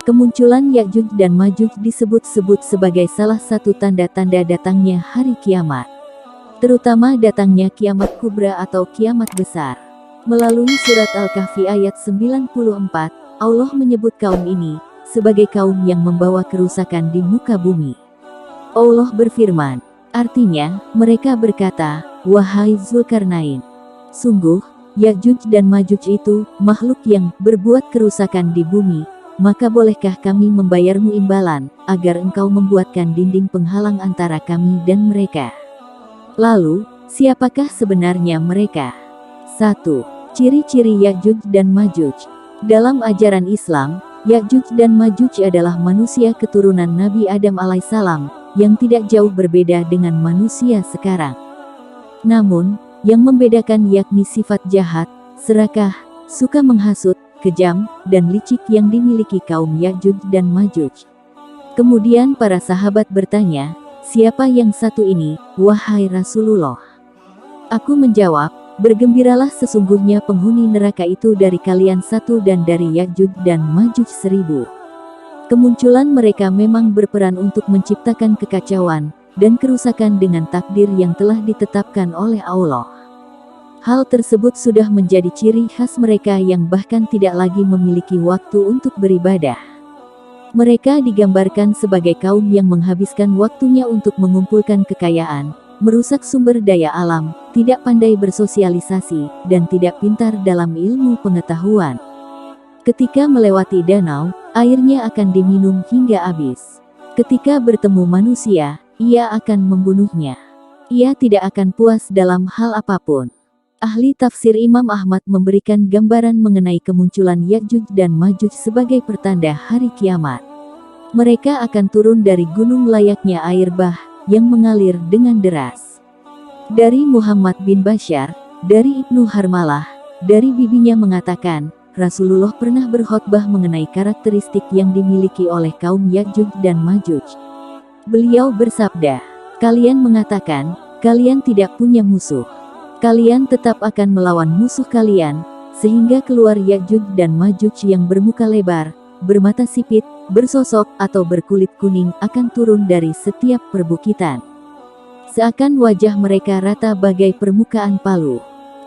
Kemunculan Ya'juj dan Ma'juj disebut-sebut sebagai salah satu tanda-tanda datangnya hari kiamat. Terutama datangnya kiamat kubra atau kiamat besar. Melalui surat Al-Kahfi ayat 94, Allah menyebut kaum ini sebagai kaum yang membawa kerusakan di muka bumi. Allah berfirman, artinya, mereka berkata, wahai Zulkarnain, sungguh, Ya'juj dan Ma'juj itu makhluk yang berbuat kerusakan di bumi. Maka bolehkah kami membayarmu imbalan, agar engkau membuatkan dinding penghalang antara kami dan mereka? Lalu, siapakah sebenarnya mereka? 1. Ciri-ciri Ya'juj dan Ma'juj. Dalam ajaran Islam, Ya'juj dan Ma'juj adalah manusia keturunan Nabi Adam alaihissalam, yang tidak jauh berbeda dengan manusia sekarang. Namun, yang membedakan yakni sifat jahat, serakah, suka menghasut, kejam, dan licik yang dimiliki kaum Ya'juj dan Ma'juj. Kemudian para sahabat bertanya, siapa yang satu ini, wahai Rasulullah? Aku menjawab, bergembiralah sesungguhnya penghuni neraka itu dari kalian satu dan dari Ya'juj dan Ma'juj 1000. Kemunculan mereka memang berperan untuk menciptakan kekacauan dan kerusakan dengan takdir yang telah ditetapkan oleh Allah. Hal tersebut sudah menjadi ciri khas mereka yang bahkan tidak lagi memiliki waktu untuk beribadah. Mereka digambarkan sebagai kaum yang menghabiskan waktunya untuk mengumpulkan kekayaan, merusak sumber daya alam, tidak pandai bersosialisasi, dan tidak pintar dalam ilmu pengetahuan. Ketika melewati danau, airnya akan diminum hingga habis. Ketika bertemu manusia, ia akan membunuhnya. Ia tidak akan puas dalam hal apapun. Ahli tafsir Imam Ahmad memberikan gambaran mengenai kemunculan Ya'juj dan Ma'juj sebagai pertanda hari kiamat. Mereka akan turun dari gunung layaknya air bah, yang mengalir dengan deras. Dari Muhammad bin Bashar, dari Ibnu Harmalah, dari bibinya mengatakan, Rasulullah pernah berkhotbah mengenai karakteristik yang dimiliki oleh kaum Ya'juj dan Ma'juj. Beliau bersabda, kalian mengatakan, kalian tidak punya musuh. Kalian tetap akan melawan musuh kalian, sehingga keluar Ya'juj dan Ma'juj yang bermuka lebar, bermata sipit, bersosok atau berkulit kuning akan turun dari setiap perbukitan. Seakan wajah mereka rata bagai permukaan palu.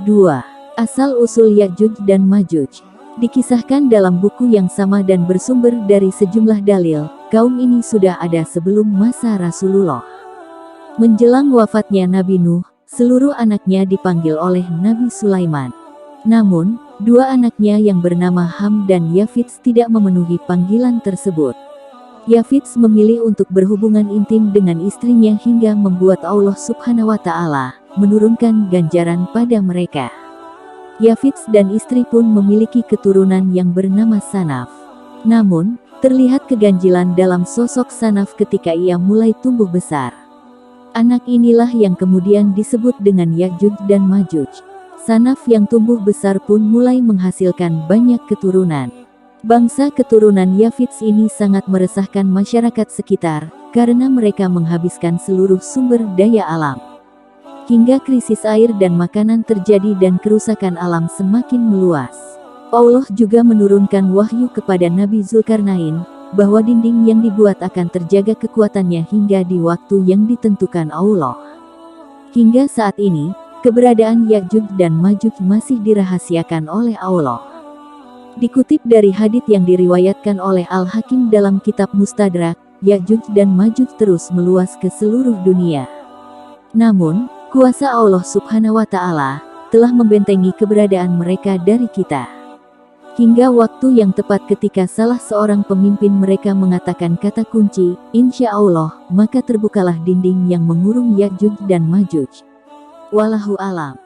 2. Asal-usul Ya'juj dan Ma'juj. Dikisahkan dalam buku yang sama dan bersumber dari sejumlah dalil, kaum ini sudah ada sebelum masa Rasulullah. Menjelang wafatnya Nabi Nuh, seluruh anaknya dipanggil oleh Nabi Sulaiman. Namun, dua anaknya yang bernama Ham dan Yafits tidak memenuhi panggilan tersebut. Yafits memilih untuk berhubungan intim dengan istrinya hingga membuat Allah Subhanahu wa Ta'ala menurunkan ganjaran pada mereka. Yafits dan istri pun memiliki keturunan yang bernama Sanaf. Namun, terlihat keganjilan dalam sosok Sanaf ketika ia mulai tumbuh besar. Anak inilah yang kemudian disebut dengan Ya'juj dan Ma'juj. Sanaf yang tumbuh besar pun mulai menghasilkan banyak keturunan. Bangsa keturunan Yafits ini sangat meresahkan masyarakat sekitar, karena mereka menghabiskan seluruh sumber daya alam. Hingga krisis air dan makanan terjadi dan kerusakan alam semakin meluas. Allah juga menurunkan wahyu kepada Nabi Zulkarnain, bahwa dinding yang dibuat akan terjaga kekuatannya hingga di waktu yang ditentukan Allah. Hingga saat ini, keberadaan Ya'juj dan Ma'juj masih dirahasiakan oleh Allah. Dikutip dari hadits yang diriwayatkan oleh Al-Hakim dalam kitab Mustadrak, Ya'juj dan Ma'juj terus meluas ke seluruh dunia. Namun, kuasa Allah Subhanahu wa Ta'ala telah membentengi keberadaan mereka dari kita. Hingga waktu yang tepat ketika salah seorang pemimpin mereka mengatakan kata kunci, insya Allah, maka terbukalah dinding yang mengurung Ya'juj dan Ma'juj. Wallahu alam.